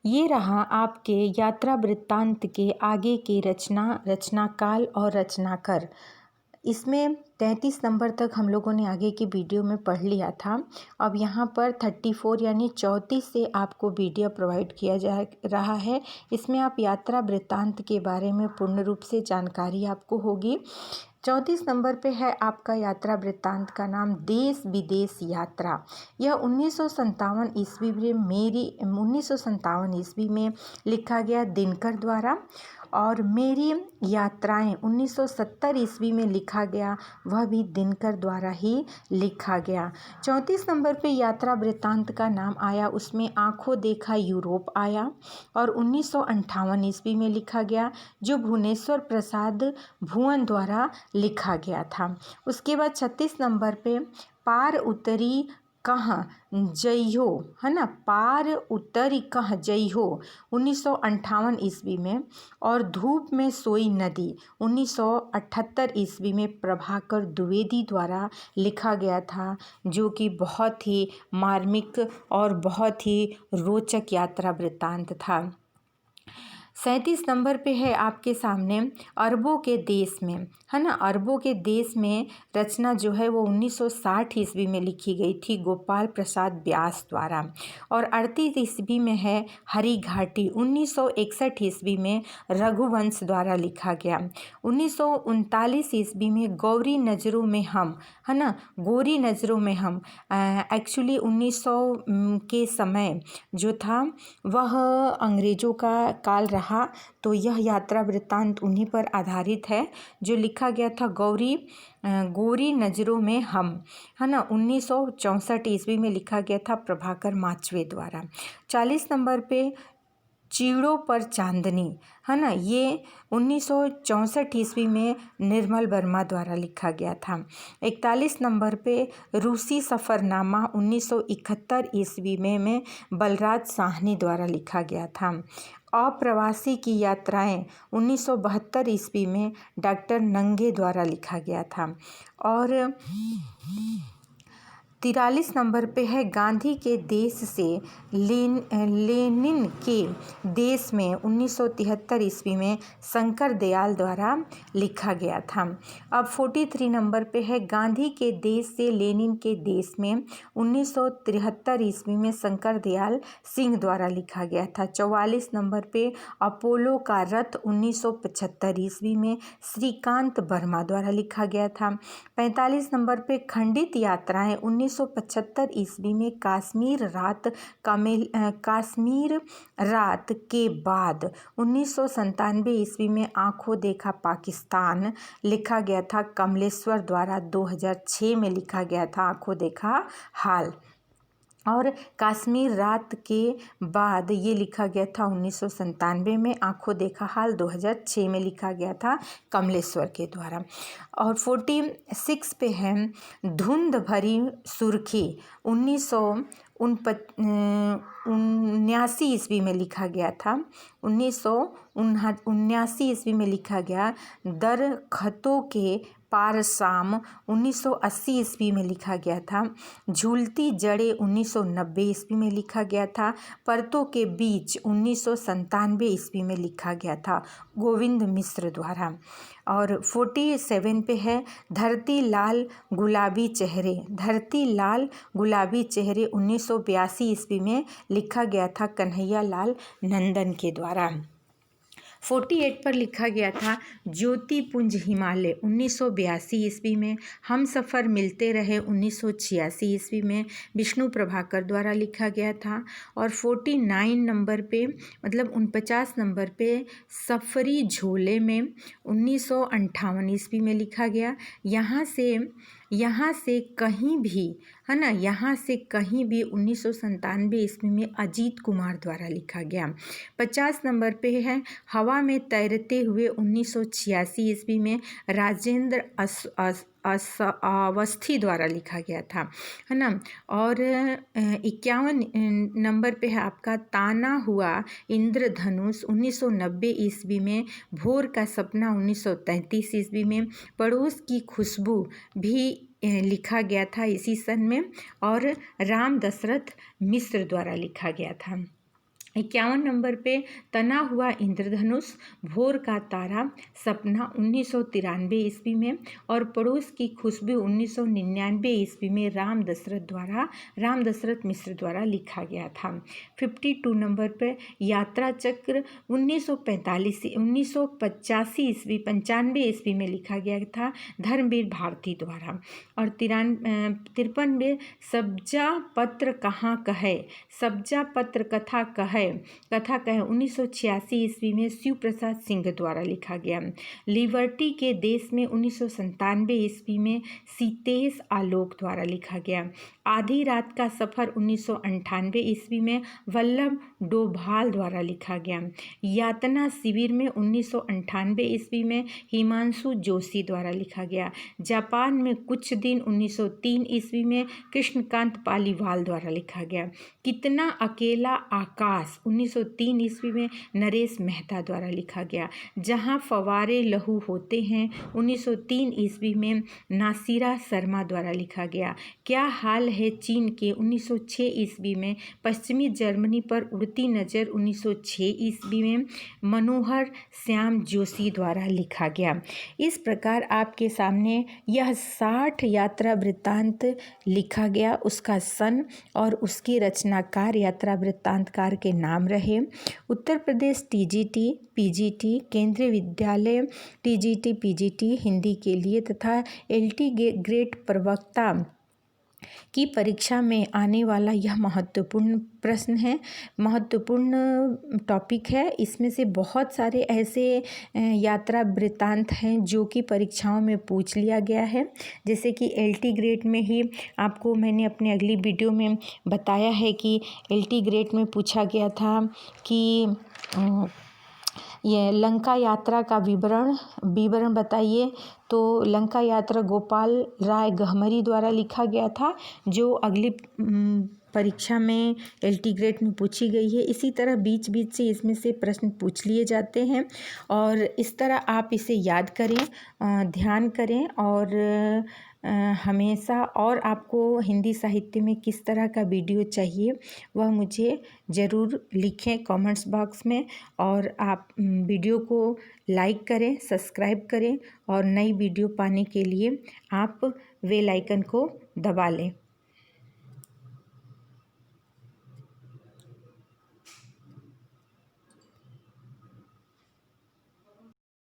ये रहा आपके यात्रा वृत्तांत के आगे के रचना, रचनाकाल और रचनाकर। इसमें 33 नंबर तक हम लोगों ने आगे की वीडियो में पढ़ लिया था। अब यहाँ पर 34 यानी 34 से आपको वीडियो प्रोवाइड किया जा रहा है। इसमें आप यात्रा वृत्तांत के बारे में पूर्ण रूप से जानकारी आपको होगी। 34 नंबर पे है आपका यात्रा वृत्तांत का नाम देश विदेश यात्रा। यह 1957 ईस्वी में 1957 ईस्वी में लिखा गया दिनकर द्वारा, और मेरी यात्राएं 1970 ईस्वी में लिखा गया, वह भी दिनकर द्वारा ही लिखा गया। 34 नंबर पे यात्रा वृत्तांत का नाम आया, उसमें आंखों देखा यूरोप आया, और 1958 ईस्वी में लिखा गया, जो भुवनेश्वर प्रसाद भुवन द्वारा लिखा गया था। उसके बाद 36 नंबर पे पार उतरी कहाँ जइहो, है ना, पार उतरी कहाँ जइहो 1958 ईस्वी में, और धूप में सोई नदी 1978 ईस्वी में प्रभाकर द्विवेदी द्वारा लिखा गया था, जो कि बहुत ही मार्मिक और बहुत ही रोचक यात्रा वृत्तांत था। 37 नंबर पे है आपके सामने अरबों के देश में, है ना, अरबों के देश में रचना जो है वो 1960 ईस्वी में लिखी गई थी गोपाल प्रसाद व्यास द्वारा, और 38 ईस्वी में है हरी घाटी 1961 ईस्वी में रघुवंश द्वारा लिखा गया। 1939 ईस्वी में गौरी नज़रों में हम, है ना, गोरी नज़रों में हम, एक्चुअली 1900 के समय जो था वह अंग्रेज़ों का काल रहा, तो यह यात्रा वृत्तांत उन्हीं पर आधारित है, जो लिखा गया था गोरी नज़रों में हम, है ना, 1964 ईस्वी में लिखा गया था प्रभाकर माचवे द्वारा। 40 नंबर पे चीड़ों पर चांदनी, है ना, ये 1964 ईस्वी में निर्मल वर्मा द्वारा लिखा गया था। 41 नंबर पे रूसी सफ़रनामा 1971 ईस्वी में बलराज साहनी द्वारा लिखा गया था। अप्रवासी की यात्राएं 1972 ईस्वी में डॉक्टर नंगे द्वारा लिखा गया था। और 43 नंबर पे है गांधी के देश से लेनिन के देश में 1973 ईस्वी में शंकर दयाल द्वारा लिखा गया था। अब 43 नंबर पे है गांधी के देश से लेनिन के देश में 1973 ईस्वी में शंकर दयाल सिंह द्वारा लिखा गया था। 44 नंबर पे अपोलो का रथ 1975 ईस्वी में श्रीकांत वर्मा द्वारा लिखा गया था। 45 नंबर पे खंडित यात्राएं 1975 ईस्वी में कश्मीर रात के बाद 1997 ईस्वी में आंखों देखा पाकिस्तान लिखा गया था कमलेश्वर द्वारा। 2006 में लिखा गया था आंखों देखा हाल, और कश्मीर रात के बाद ये लिखा गया था 1997 में, आंखों देखा हाल 2006 में लिखा गया था कमलेश्वर के द्वारा। और 46 पे है धुंध भरी सुर्खी 1979 ईस्वी में लिखा गया था। 1979 ईस्वी में लिखा गया। दरख्तों के पार शाम 1980 ईस्वी में लिखा गया था। झूलती जड़ें 1990 ईस्वी में लिखा गया था। परतों के बीच 1997 ईस्वी में लिखा गया था गोविंद मिश्र द्वारा। और 47 पे है धरती लाल गुलाबी चेहरे 1982 ईस्वी में लिखा गया था कन्हैया लाल नंदन के द्वारा। 48 पर लिखा गया था ज्योति पुंज हिमालय 1982 ईस्वी में। हम सफ़र मिलते रहे 1986 ईस्वी में विष्णु प्रभाकर द्वारा लिखा गया था। और 49 नंबर पे, मतलब 49 नंबर पे सफरी झोले में 1958 ईस्वी में लिखा गया। यहाँ से कहीं भी, है ना, यहाँ से कहीं भी 1997 ईस्वी में अजीत कुमार द्वारा लिखा गया। 50 नंबर पे है हवा में तैरते हुए 1986 ईस्वी में राजेंद्र अवस्थी द्वारा लिखा गया था, है ना। और 51 नंबर पे है आपका ताना हुआ इंद्रधनुष 1990 ईस्वी में। भोर का सपना 1933 ईस्वी में। पड़ोस की खुशबू भी लिखा गया था इसी सन में, और राम दशरथ मिश्र द्वारा लिखा गया था। 51 नंबर पे तना हुआ इंद्रधनुष, भोर का तारा, सपना 1993 ईस्वी में, और पड़ोस की खुशबू 1999 ईस्वी में राम दशरथ मिश्र द्वारा लिखा गया था। 52 नंबर पे यात्रा चक्र 1985 ईस्वी 95 ईस्वी में लिखा गया था धर्मवीर भारती द्वारा। और 53 में सब्जा पत्र कहाँ कहे, सब्जा पत्र कथा कहे 1986 ईस्वी में शिव प्रसाद सिंह द्वारा लिखा गया। लिबर्टी के देश में 1997 ईस्वी में सीतेश आलोक द्वारा लिखा गया। आधी रात का सफ़र 1998 ईस्वी में वल्लभ डोभाल द्वारा लिखा गया। यातना शिविर में 1998 ईस्वी में हिमांशु जोशी द्वारा लिखा गया। जापान में कुछ दिन 1903 ईस्वी में कृष्णकांत पालीवाल द्वारा लिखा गया। कितना अकेला आकाश 1903 ईस्वी में नरेश मेहता द्वारा लिखा गया। जहाँ फवारे लहू होते हैं 1903 ईस्वी में नासिरा शर्मा द्वारा लिखा गया। क्या हाल है चीन के 1906 ईस्वी में पश्चिमी जर्मनी पर उड़ती नज़र 1906 ईस्वी में मनोहर श्याम जोशी द्वारा लिखा गया। इस प्रकार आपके सामने यह 60 यात्रा वृत्तांत लिखा गया, उसका सन और उसकी रचनाकार यात्रा वृत्तांतकार के नाम रहे। उत्तर प्रदेश टीजीटी पीजीटी केंद्रीय विद्यालय टीजीटी पीजीटी हिंदी के लिए तथा एलटी ग्रेड प्रवक्ता की परीक्षा में आने वाला यह महत्वपूर्ण प्रश्न है, महत्वपूर्ण टॉपिक है। इसमें से बहुत सारे ऐसे यात्रा वृत्तांत हैं जो कि परीक्षाओं में पूछ लिया गया है। जैसे कि एलटी ग्रेड में ही आपको मैंने अपने अगली वीडियो में बताया है कि एलटी ग्रेड में पूछा गया था कि ये लंका यात्रा का विवरण बताइए। तो लंका यात्रा गोपाल राय गहमरी द्वारा लिखा गया था, जो अगली परीक्षा में एलटी ग्रेड में पूछी गई है। इसी तरह बीच बीच से इसमें से प्रश्न पूछ लिए जाते हैं और इस तरह आप इसे याद करें, ध्यान करें और हमेशा। और आपको हिंदी साहित्य में किस तरह का वीडियो चाहिए वह मुझे ज़रूर लिखें कमेंट्स बॉक्स में। और आप वीडियो को लाइक करें, सब्सक्राइब करें और नई वीडियो पाने के लिए आप बेल आइकन को दबा लें।